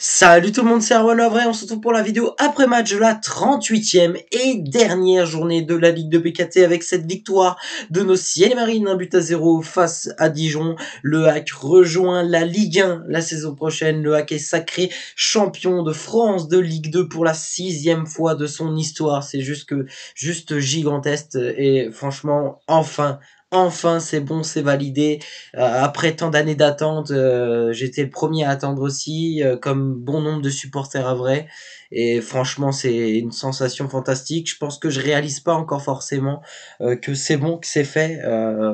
Salut tout le monde, c'est Arwan Avray, on se retrouve pour la vidéo après match de la 38e et dernière journée de la Ligue de BKT avec cette victoire de nos Ciel et Marines, 1-0 face à Dijon. Le HAC rejoint la Ligue 1 la saison prochaine. Le HAC est sacré champion de France de Ligue 2 pour la 6e fois de son histoire. C'est juste gigantesque et franchement, enfin, c'est bon, c'est validé. Après tant d'années d'attente, j'étais le premier à attendre aussi, comme bon nombre de supporters à vrai. Et franchement, c'est une sensation fantastique. Je pense que je réalise pas encore forcément que c'est bon, que c'est fait.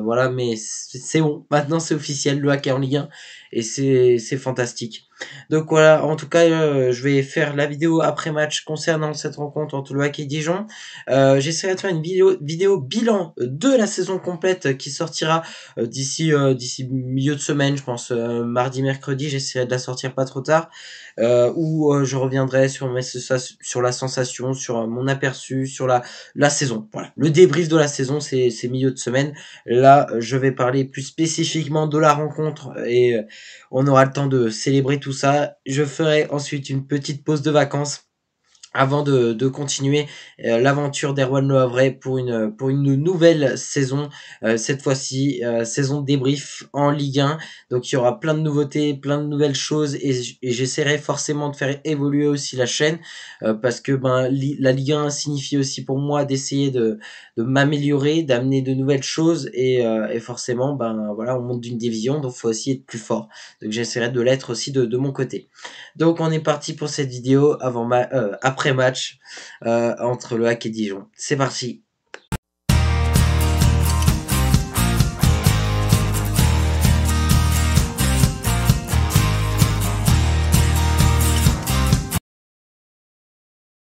Voilà, mais c'est bon. Maintenant, c'est officiel. Le HAC est en Ligue 1 et c'est fantastique. Donc voilà, en tout cas, je vais faire la vidéo après match concernant cette rencontre entre le HAC et Dijon. J'essaierai de faire une vidéo bilan de la saison complète qui sortira d'ici milieu de semaine, je pense mardi, mercredi. J'essaierai de la sortir pas trop tard, où je reviendrai sur la sensation, sur mon aperçu, sur la saison. Voilà, le débrief de la saison, c'est milieu de semaine. Là, je vais parler plus spécifiquement de la rencontre et on aura le temps de célébrer tout ça. Je ferai ensuite une petite pause de vacances avant de continuer l'aventure d'Erwan Le Havre pour une nouvelle saison, cette fois-ci saison de débrief en Ligue 1. Donc il y aura plein de nouveautés, plein de nouvelles choses et j'essaierai forcément de faire évoluer aussi la chaîne, parce que la Ligue 1 signifie aussi pour moi d'essayer de m'améliorer, d'amener de nouvelles choses et forcément voilà, on monte d'une division, donc faut aussi être plus fort. Donc j'essaierai de l'être aussi de mon côté. Donc on est parti pour cette vidéo après match entre le HAC et Dijon. C'est parti.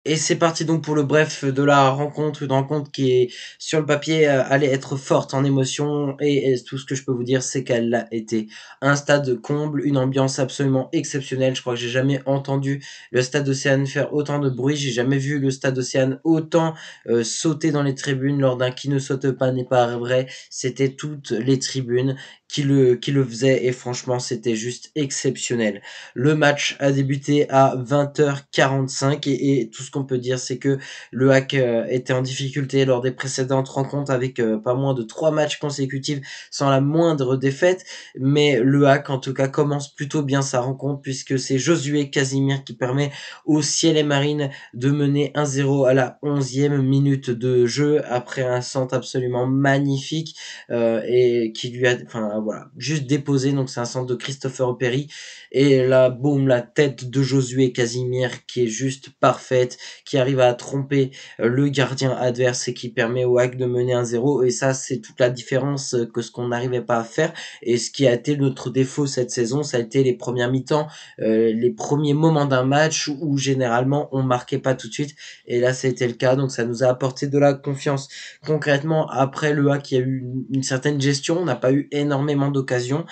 Et c'est parti donc pour le bref de la rencontre, une rencontre qui est sur le papier allait être forte en émotion et tout ce que je peux vous dire c'est qu'elle l'a été. Un stade comble, une ambiance absolument exceptionnelle. Je crois que j'ai jamais entendu le stade Océane faire autant de bruit, j'ai jamais vu le stade Océane autant sauter dans les tribunes lors d'un qui ne saute pas n'est pas vrai. C'était toutes les tribunes qui le faisaient et franchement c'était juste exceptionnel. Le match a débuté à 20h45 et tout ce qu'on peut dire c'est que le HAC était en difficulté lors des précédentes rencontres avec pas moins de 3 matchs consécutifs sans la moindre défaite, mais le HAC en tout cas commence plutôt bien sa rencontre puisque c'est Josué Casimir qui permet au Ciel et Marines de mener 1-0 à la 11e minute de jeu après un centre absolument magnifique et qui lui a, enfin voilà, juste déposé. Donc c'est un centre de Christopher Perry et là boum, la tête de Josué Casimir qui est juste parfaite, qui arrive à tromper le gardien adverse et qui permet au HAC de mener 1-0. Et ça c'est toute la différence que ce qu'on n'arrivait pas à faire et ce qui a été notre défaut cette saison, ça a été les premières mi-temps, les premiers moments d'un match où généralement on marquait pas tout de suite et là c'était le cas. Donc ça nous a apporté de la confiance. Concrètement, après le HAC, il y a eu une certaine gestion, on n'a pas eu énormément d'occasions.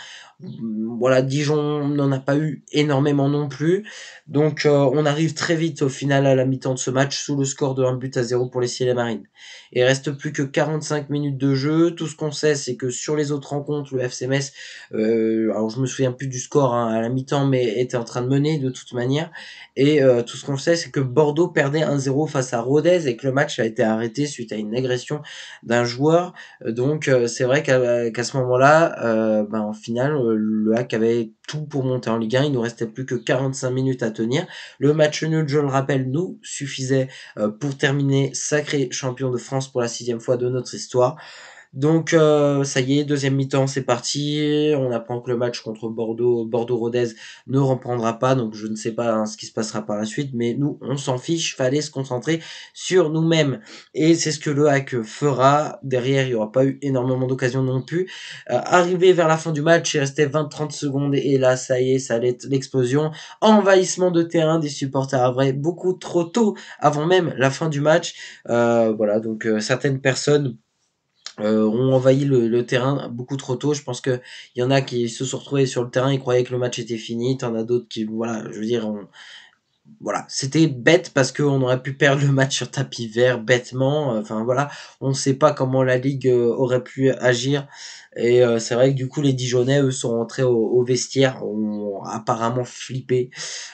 Voilà, Dijon n'en a pas eu énormément non plus. Donc on arrive très vite au final à la mi-temps de ce match sous le score de 1-0 pour les Ciel et Marines. Il reste plus que 45 minutes de jeu. Tout ce qu'on sait, c'est que sur les autres rencontres, le FC Metz, alors je me souviens plus du score à la mi-temps, mais était en train de mener de toute manière. Et tout ce qu'on sait, c'est que Bordeaux perdait 1-0 face à Rodez et que le match a été arrêté suite à une agression d'un joueur. Donc c'est vrai qu'à ce moment-là, en finale, le HAC avait tout pour monter en Ligue 1. Il nous restait plus que 45 minutes à tenir. Le match nul, je le rappelle, nous suffisait pour terminer sacré champion de France pour la 6e fois de notre histoire. Donc ça y est, deuxième mi-temps, c'est parti. On apprend que le match contre Bordeaux-Rodez ne reprendra pas, donc je ne sais pas ce qui se passera par la suite, mais nous, on s'en fiche, fallait se concentrer sur nous-mêmes. Et c'est ce que le HAC fera. Derrière, il n'y aura pas eu énormément d'occasions non plus. Arrivé vers la fin du match, il restait 20-30 secondes, et là, ça y est, ça allait être l'explosion. Envahissement de terrain des supporters à vrai, beaucoup trop tôt, avant même la fin du match. Voilà, donc certaines personnes ont envahi le terrain beaucoup trop tôt. Je pense que il y en a qui se sont retrouvés sur le terrain et croyaient que le match était fini. T'en as d'autres qui, voilà, je veux dire, voilà, c'était bête parce qu'on aurait pu perdre le match sur tapis vert bêtement. Enfin voilà, on ne sait pas comment la Ligue aurait pu agir. Et c'est vrai que du coup les Dijonais eux sont rentrés au vestiaire, ont apparemment flippé,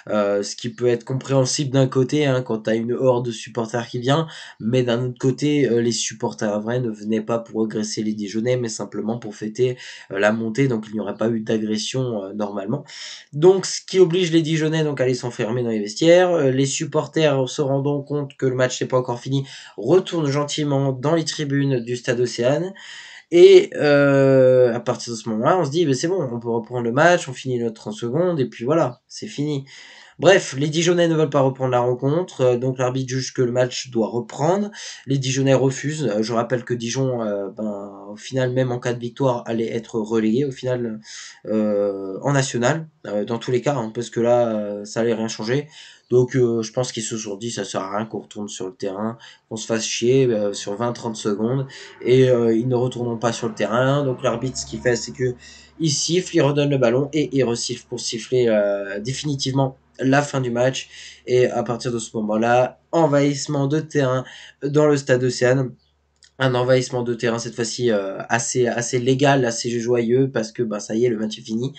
ce qui peut être compréhensible d'un côté hein, quand t'as une horde de supporters qui vient, mais d'un autre côté les supporters vrais ne venaient pas pour agresser les Dijonais mais simplement pour fêter la montée, donc il n'y aurait pas eu d'agression normalement. Donc ce qui oblige les Dijonais donc à aller s'enfermer dans les vestiaires. Les supporters se rendant compte que le match n'est pas encore fini retournent gentiment dans les tribunes du stade Océane. Et à partir de ce moment-là, on se dit, c'est bon, on peut reprendre le match, on finit notre 30 secondes, et puis voilà, c'est fini. Bref, les Dijonais ne veulent pas reprendre la rencontre, donc l'arbitre juge que le match doit reprendre. Les Dijonais refusent. Je rappelle que Dijon, au final, même en cas de victoire, allait être relégué au final en national, dans tous les cas, hein, parce que là, ça allait rien changer. Donc je pense qu'ils se sont dit, ça sert à rien qu'on retourne sur le terrain, qu'on se fasse chier sur 20-30 secondes, et ils ne retourneront pas sur le terrain. Donc l'arbitre, ce qu'il fait, c'est que il siffle, il redonne le ballon, et il resiffle pour siffler définitivement la fin du match. Et à partir de ce moment-là, envahissement de terrain dans le stade Océane. Un envahissement de terrain cette fois-ci assez légal, assez joyeux parce que ça y est, le match est fini.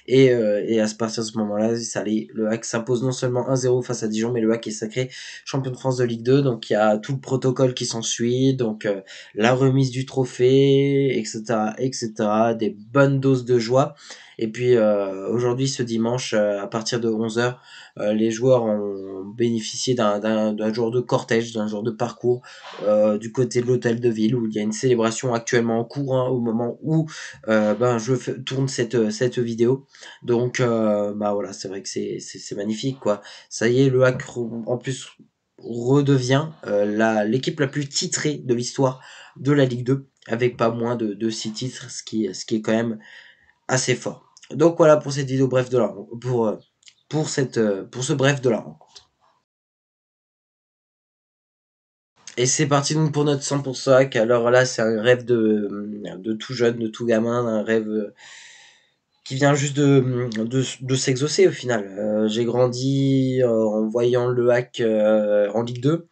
Et à partir de ce moment-là, le HAC s'impose non seulement 1-0 face à Dijon, mais le HAC est sacré champion de France de Ligue 2. Donc il y a tout le protocole qui s'ensuit, donc la remise du trophée, etc., etc., des bonnes doses de joie. Et puis aujourd'hui, ce dimanche, à partir de 11h, les joueurs ont bénéficié d'un jour de cortège, d'un jour de parcours du côté de l'hôtel de ville où il y a une célébration actuellement en cours hein, au moment où tourne cette vidéo. Donc voilà, c'est vrai que c'est magnifique quoi. Ça y est, le HAC en plus redevient l'équipe la plus titrée de l'histoire de la Ligue 2 avec pas moins de 6 titres, ce qui est quand même assez fort. Donc voilà pour cette vidéo bref de la pour ce bref de la rencontre. Et c'est parti donc pour notre 100% hack. Alors là, c'est un rêve de tout jeune, de tout gamin, un rêve qui vient juste de s'exaucer au final. J'ai grandi en voyant le hack en Ligue 2.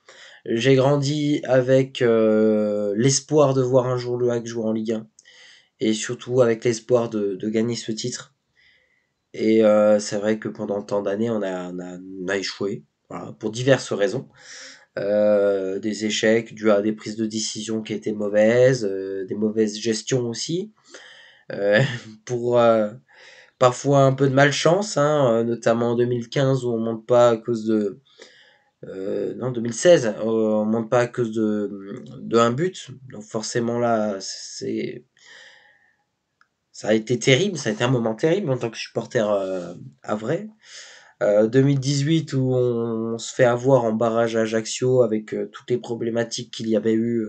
J'ai grandi avec l'espoir de voir un jour le hack jouer en Ligue 1. Et surtout avec l'espoir de gagner ce titre. Et c'est vrai que pendant tant d'années, on a échoué. Voilà, pour diverses raisons. Des échecs dus à des prises de décision qui étaient mauvaises, des mauvaises gestions aussi, euh, pour parfois un peu de malchance, hein, notamment en 2015 où on monte pas à cause de non 2016 on monte pas à cause de un but, donc forcément là ça a été terrible, ça a été un moment terrible en tant que supporter à vrai. 2018 où on se fait avoir en barrage à Ajaccio avec toutes les problématiques qu'il y avait eu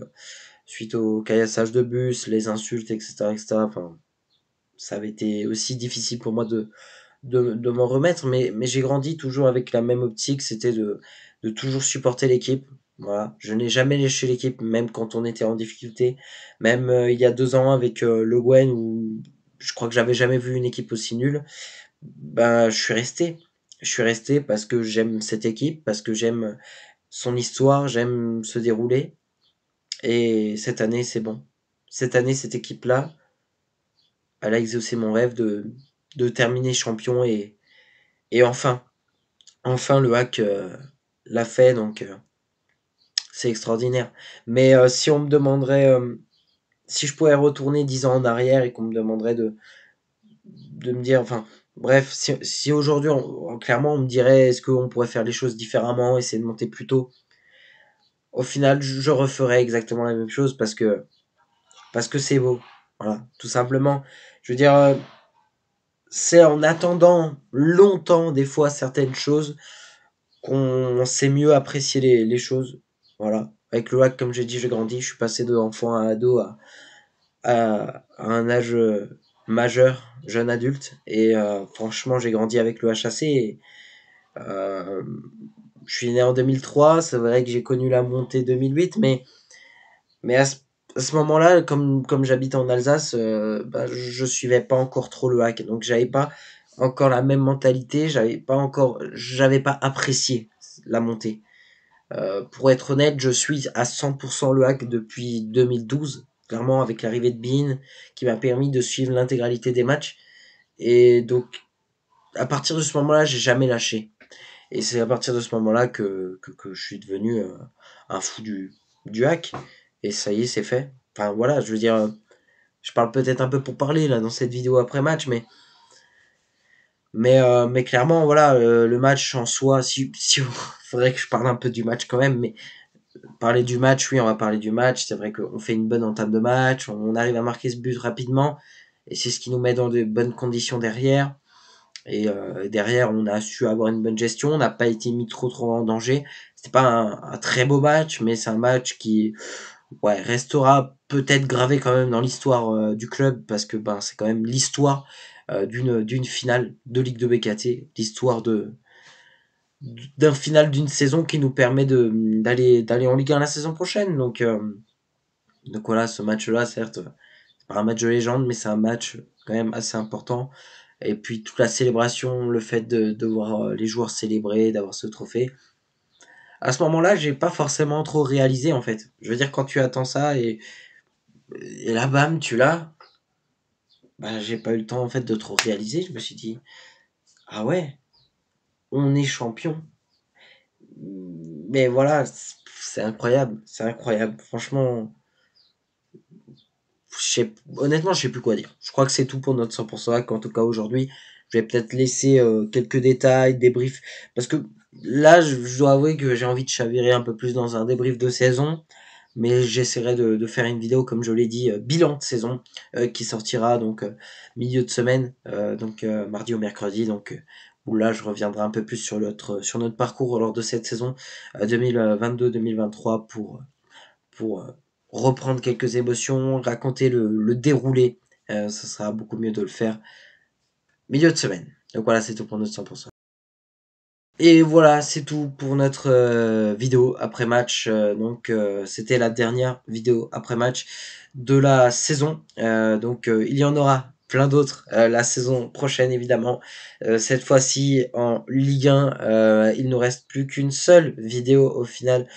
suite au caillassage de bus, les insultes, etc., etc. Enfin, ça avait été aussi difficile pour moi de m'en remettre, mais j'ai grandi toujours avec la même optique, c'était de toujours supporter l'équipe. Voilà, je n'ai jamais lâché l'équipe, même quand on était en difficulté. Même il y a 2 ans avec Le Guen, où je crois que j'avais jamais vu une équipe aussi nulle. Je suis resté. Je suis resté parce que j'aime cette équipe, parce que j'aime son histoire, j'aime se dérouler. Et cette année, c'est bon. Cette année, cette équipe-là, elle a exaucé mon rêve de terminer champion et enfin le hack l'a fait, donc c'est extraordinaire. Mais si on me demanderait, si je pouvais retourner 10 ans en arrière et qu'on me demanderait de me dire, enfin, bref, si aujourd'hui, clairement, on me dirait, est-ce qu'on pourrait faire les choses différemment, essayer de monter plus tôt, au final, je referais exactement la même chose parce que c'est beau. Voilà, tout simplement. Je veux dire, c'est en attendant longtemps, des fois, certaines choses, qu'on sait mieux apprécier les choses. Voilà. Avec le hack, comme j'ai dit, j'ai grandi, je suis passé de enfant à ado à un âge majeur, jeune adulte. Et franchement, j'ai grandi avec le HAC. Et, euh, je suis né en 2003, c'est vrai que j'ai connu la montée 2008, mais à ce moment-là, comme j'habite en Alsace, je suivais pas encore trop le hack, donc j'avais pas encore la même mentalité, j'avais pas apprécié la montée. Pour être honnête, je suis à 100% le hack depuis 2012. clairement avec l'arrivée de Bean, qui m'a permis de suivre l'intégralité des matchs. Et donc, à partir de ce moment-là, j'ai jamais lâché. Et c'est à partir de ce moment-là que je suis devenu un fou du hack. Et ça y est, c'est fait. Enfin voilà, je veux dire, je parle peut-être un peu pour parler là dans cette vidéo après match, mais clairement, voilà, le match en soi, si faudrait que je parle un peu du match quand même, mais parler du match, oui, on va parler du match. C'est vrai qu'on fait une bonne entame de match, on arrive à marquer ce but rapidement, et c'est ce qui nous met dans de bonnes conditions derrière. Et derrière, on a su avoir une bonne gestion, on n'a pas été mis trop en danger. C'était pas un très beau match, mais c'est un match qui, ouais, restera peut-être gravé quand même dans l'histoire du club, parce que ben c'est quand même l'histoire d'une finale de Ligue de BKT, l'histoire d'un final d'une saison qui nous permet d'aller en Ligue 1 la saison prochaine. Donc voilà, ce match-là, certes, c'est pas un match de légende, mais c'est un match quand même assez important. Et puis toute la célébration, le fait de voir les joueurs célébrer, d'avoir ce trophée. À ce moment-là, j'ai pas forcément trop réalisé en fait. Je veux dire, quand tu attends ça et là, bam, tu l'as, bah, j'ai pas eu le temps en fait de trop réaliser. Je me suis dit, ah ouais, on est champion. Mais voilà, c'est incroyable, c'est incroyable. Franchement, honnêtement, je sais plus quoi dire. Je crois que c'est tout pour notre 100% hack. En tout cas, aujourd'hui, je vais peut-être laisser quelques détails, débriefs. Parce que là, je dois avouer que j'ai envie de chavirer un peu plus dans un débrief de saison. Mais j'essaierai de faire une vidéo, comme je l'ai dit, bilan de saison, qui sortira donc milieu de semaine, mardi ou mercredi. Où là, je reviendrai un peu plus sur notre parcours lors de cette saison 2022-2023 pour reprendre quelques émotions, raconter le déroulé. Ce sera beaucoup mieux de le faire milieu de semaine. Donc voilà, c'est tout pour notre 100%. Et voilà, c'est tout pour notre vidéo après match. C'était la dernière vidéo après match de la saison. Il y en aura plein d'autres la saison prochaine, évidemment. Cette fois-ci, en Ligue 1, il ne nous reste plus qu'une seule vidéo au final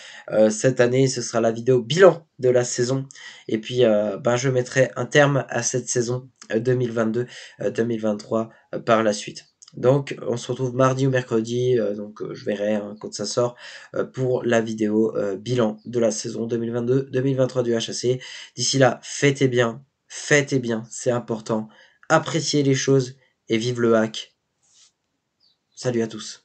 cette année. Ce sera la vidéo bilan de la saison. Et puis, je mettrai un terme à cette saison 2022-2023 par la suite. Donc, on se retrouve mardi ou mercredi, je verrai hein, quand ça sort, pour la vidéo bilan de la saison 2022-2023 du HAC. D'ici là, faites bien, c'est important. Appréciez les choses et vive le hack. Salut à tous.